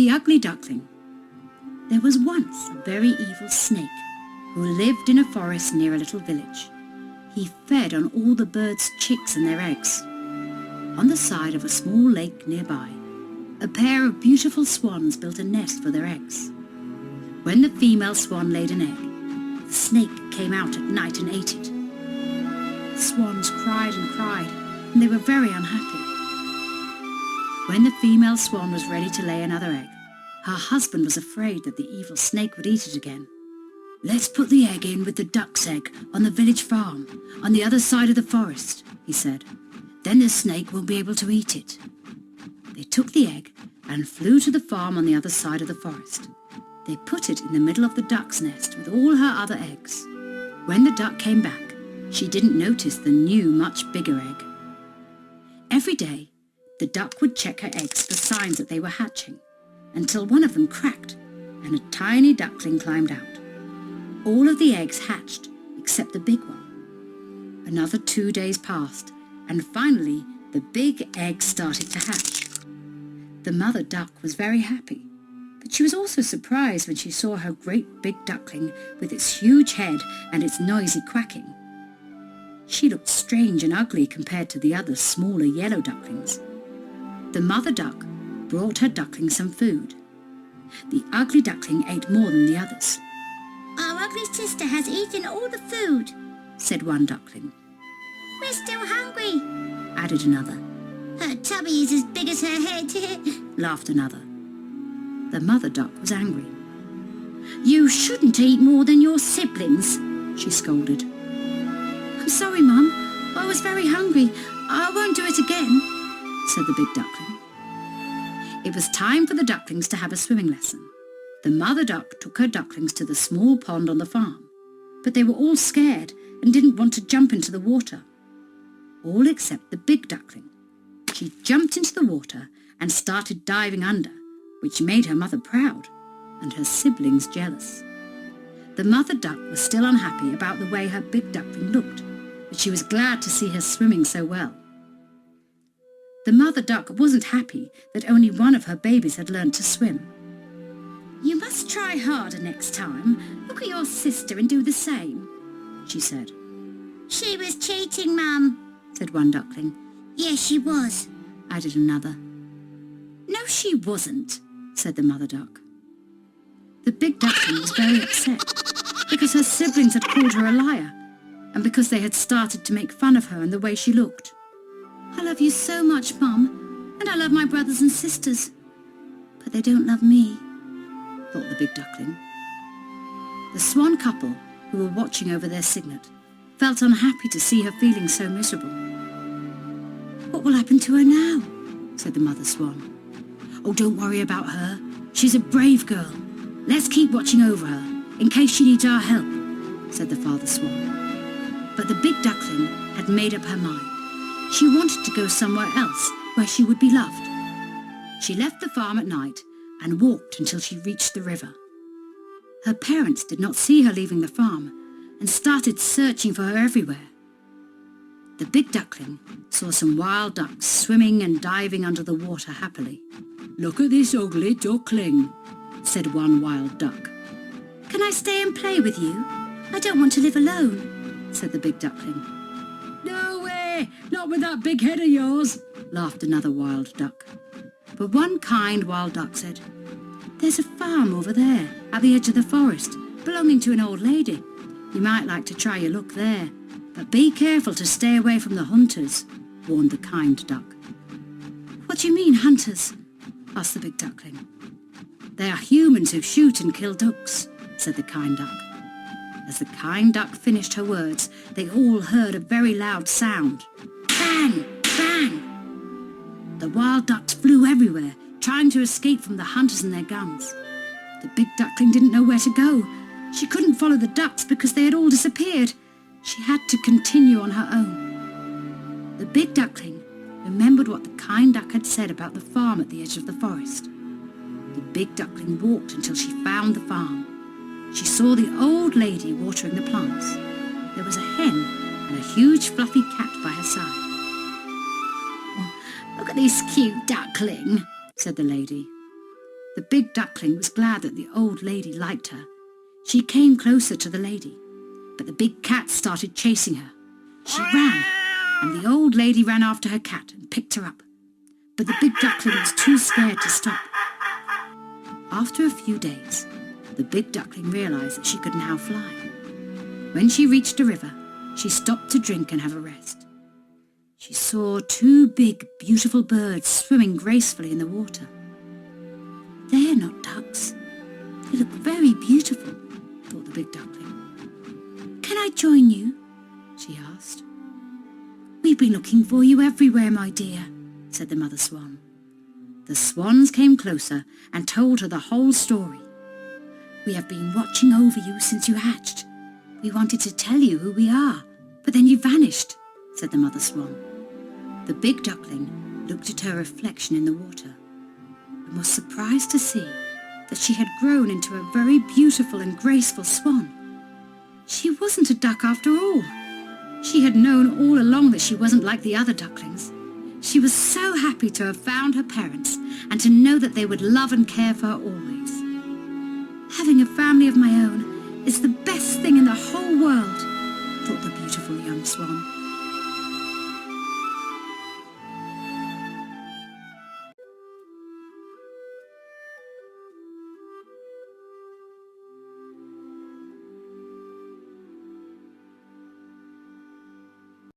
The Ugly Duckling. There was once a very evil snake who lived in a forest near a little village. He fed on all the birds' chicks and their eggs. On the side of a small lake nearby, a pair of beautiful swans built a nest for their eggs. When the female swan laid an egg, the snake came out at night and ate it. The swans cried and cried, and they were very unhappy. When the female swan was ready to lay another egg, her husband was afraid that the evil snake would eat it again. "Let's put the egg in with the duck's egg on the village farm, on the other side of the forest," he said. "Then the snake won't be able to eat it." They took the egg and flew to the farm on the other side of the forest. They put it in the middle of the duck's nest with all her other eggs. When the duck came back, she didn't notice the new, much bigger egg. Every day, the duck would check her eggs for signs that they were hatching, until one of them cracked and a tiny duckling climbed out. All of the eggs hatched except the big one. Another 2 days passed, and finally the big egg started to hatch. The mother duck was very happy, but she was also surprised when she saw her great big duckling with its huge head and its noisy quacking. She looked strange and ugly compared to the other smaller yellow ducklings. The mother duck brought her duckling some food. The ugly duckling ate more than the others. "Our ugly sister has eaten all the food," said one duckling. "We're still hungry," added another. "Her tummy is as big as her head," laughed another. The mother duck was angry. "You shouldn't eat more than your siblings," she scolded. "I'm sorry, Mum. I was very hungry. I won't do it again," said the big duckling. It was time for the ducklings to have a swimming lesson. The mother duck took her ducklings to the small pond on the farm, but they were all scared and didn't want to jump into the water. All except the big duckling. She jumped into the water and started diving under, which made her mother proud and her siblings jealous. The mother duck was still unhappy about the way her big duckling looked, but she was glad to see her swimming so well. The mother duck wasn't happy that only one of her babies had learnt to swim. "You must try harder next time. Look at your sister and do the same," she said. "She was cheating, Mum," said one duckling. "Yes, she was," added another. "No, she wasn't," said the mother duck. The big duckling was very upset because her siblings had called her a liar and because they had started to make fun of her and the way she looked. "I love you so much, Mum, and I love my brothers and sisters, but they don't love me," thought the big duckling. The swan couple, who were watching over their cygnet, felt unhappy to see her feeling so miserable. "What will happen to her now?" said the mother swan. "Oh, don't worry about her. She's a brave girl. Let's keep watching over her, in case she needs our help," said the father swan. But the big duckling had made up her mind. She wanted to go somewhere else where she would be loved. She left the farm at night and walked until she reached the river. Her parents did not see her leaving the farm and started searching for her everywhere. The big duckling saw some wild ducks swimming and diving under the water happily. "Look at this ugly duckling," said one wild duck. "Can I stay and play with you? I don't want to live alone," said the big duckling. "No way! Not with that big head of yours," laughed another wild duck. But one kind wild duck said, "There's a farm over there at the edge of the forest belonging to an old lady. You might like to try your luck there, but be careful to stay away from the hunters," warned the kind duck. "What do you mean, hunters?" asked the big duckling. "They are humans who shoot and kill ducks," said the kind duck. As the kind duck finished her words, they all heard a very loud sound. Bang! Bang! The wild ducks flew everywhere, trying to escape from the hunters and their guns. The big duckling didn't know where to go. She couldn't follow the ducks because they had all disappeared. She had to continue on her own. The big duckling remembered what the kind duck had said about the farm at the edge of the forest. The big duckling walked until she found the farm. She saw the old lady watering the plants. There was a hen and a huge fluffy cat by her side. "Look at this cute duckling," said the lady. The The big duckling was glad that the old lady liked her. She came closer to the lady, but the big cat started chasing her. She ran, and the old lady ran after her cat and picked her up. But the big duckling was too scared to stop. After a few days, the big duckling realized that she could now fly. When she reached a river, she stopped to drink and have a rest. She saw two big, beautiful birds swimming gracefully in the water. They're not ducks. They look very beautiful, thought the big duckling. Can I join you? She asked. We've been looking for you everywhere, my dear, said the mother swan. The swans came closer and told her the whole story. We have been watching over you since you hatched. We wanted to tell you who we are, but then you vanished, said the mother swan. The big duckling looked at her reflection in the water and was surprised to see that she had grown into a very beautiful and graceful swan. She wasn't a duck after all. She had known all along that she wasn't like the other ducklings. She was so happy to have found her parents and to know that they would love and care for her always. Having a family of my own is the best thing in the whole world, thought the beautiful young swan.